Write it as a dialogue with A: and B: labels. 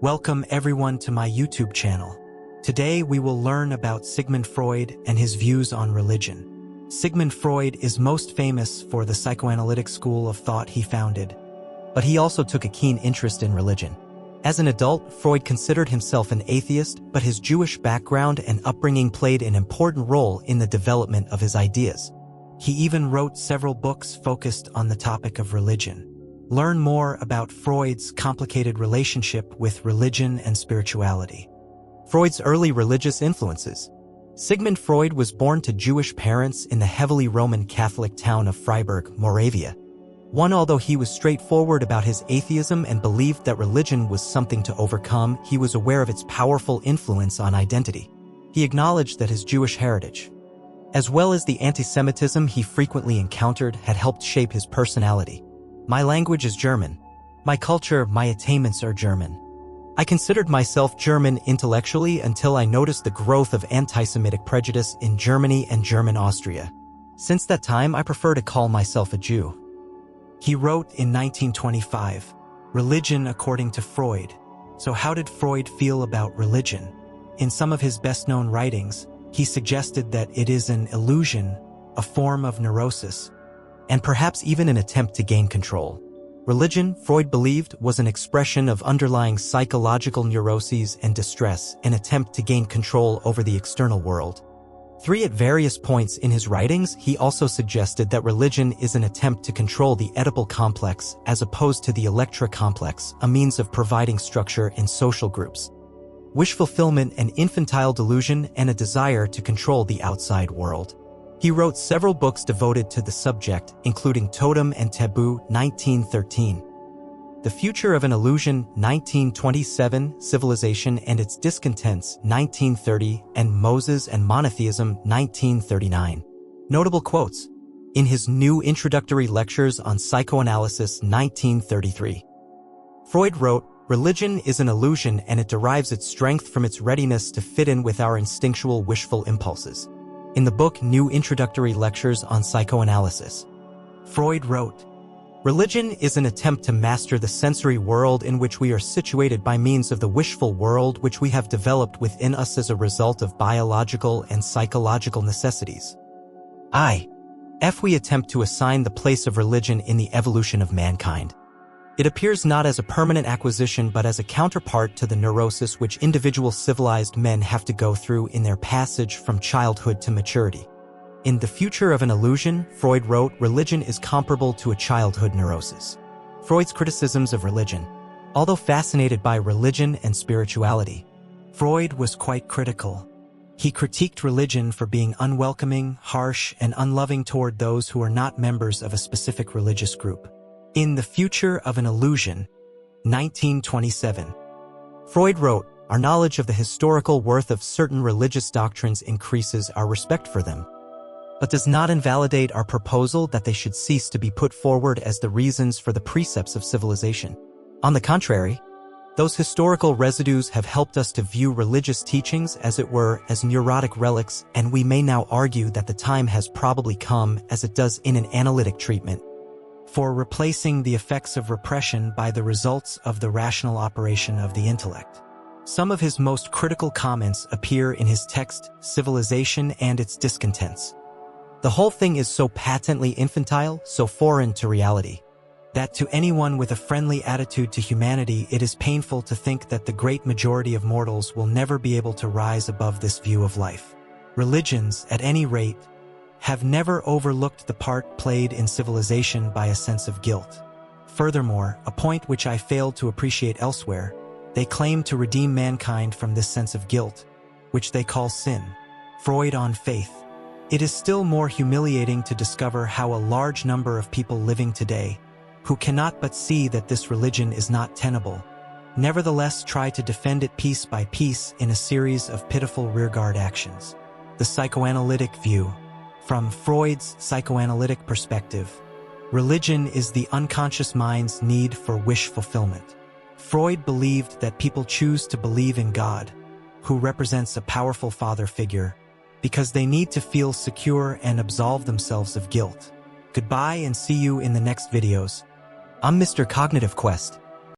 A: Welcome everyone to my YouTube channel. Today we will learn about Sigmund Freud and his views on religion. Sigmund Freud is most famous for the psychoanalytic school of thought he founded, but he also took a keen interest in religion. As an adult, Freud considered himself an atheist, but his Jewish background and upbringing played an important role in the development of his ideas. He even wrote several books focused on the topic of religion. Learn more about Freud's complicated relationship with religion and spirituality. Freud's early religious influences. Sigmund Freud was born to Jewish parents in the heavily Roman Catholic town of Freiburg, Moravia. Although he was straightforward about his atheism and believed that religion was something to overcome, he was aware of its powerful influence on identity. He acknowledged that his Jewish heritage, as well as the anti-Semitism he frequently encountered, had helped shape his personality. My language is German. My culture, my attainments are German. I considered myself German intellectually until I noticed the growth of anti-Semitic prejudice in Germany and German Austria. Since that time, I prefer to call myself a Jew. He wrote in 1925, Religion according to Freud. So how did Freud feel about religion? In some of his best-known writings, he suggested that it is an illusion, a form of neurosis, and perhaps even an attempt to gain control. Religion, Freud believed, was an expression of underlying psychological neuroses and distress, an attempt to gain control over the external world. At various points in his writings, he also suggested that religion is an attempt to control the Oedipal complex as opposed to the Electra complex, a means of providing structure in social groups, wish fulfillment, an infantile delusion, and a desire to control the outside world. He wrote several books devoted to the subject, including Totem and Taboo, 1913. The Future of an Illusion, 1927, Civilization and Its Discontents, 1930, and Moses and Monotheism, 1939. Notable quotes. In his New Introductory Lectures on Psychoanalysis, 1933. Freud wrote, Religion is an illusion and it derives its strength from its readiness to fit in with our instinctual wishful impulses. In the book New Introductory Lectures on Psychoanalysis, Freud wrote, Religion is an attempt to master the sensory world in which we are situated by means of the wishful world which we have developed within us as a result of biological and psychological necessities. If we attempt to assign the place of religion in the evolution of mankind, it appears not as a permanent acquisition but as a counterpart to the neurosis which individual civilized men have to go through in their passage from childhood to maturity. In The Future of an Illusion, Freud wrote, Religion is comparable to a childhood neurosis. Freud's criticisms of religion. Although fascinated by religion and spirituality, Freud was quite critical. He critiqued religion for being unwelcoming, harsh, and unloving toward those who are not members of a specific religious group. In The Future of an Illusion, 1927, Freud wrote, Our knowledge of the historical worth of certain religious doctrines increases our respect for them, but does not invalidate our proposal that they should cease to be put forward as the reasons for the precepts of civilization. On the contrary, those historical residues have helped us to view religious teachings, as it were, as neurotic relics, and we may now argue that the time has probably come, as it does in an analytic treatment, for replacing the effects of repression by the results of the rational operation of the intellect. Some of his most critical comments appear in his text, Civilization and Its Discontents. The whole thing is so patently infantile, so foreign to reality, that to anyone with a friendly attitude to humanity it is painful to think that the great majority of mortals will never be able to rise above this view of life. Religions, at any rate, have never overlooked the part played in civilization by a sense of guilt. Furthermore, a point which I failed to appreciate elsewhere, they claim to redeem mankind from this sense of guilt, which they call sin. Freud on Faith. It is still more humiliating to discover how a large number of people living today, who cannot but see that this religion is not tenable, nevertheless try to defend it piece by piece in a series of pitiful rearguard actions. The psychoanalytic view. From Freud's psychoanalytic perspective, religion is the unconscious mind's need for wish fulfillment. Freud believed that people choose to believe in God, who represents a powerful father figure, because they need to feel secure and absolve themselves of guilt. Goodbye and see you in the next videos. I'm Mr. Cognitive Quest.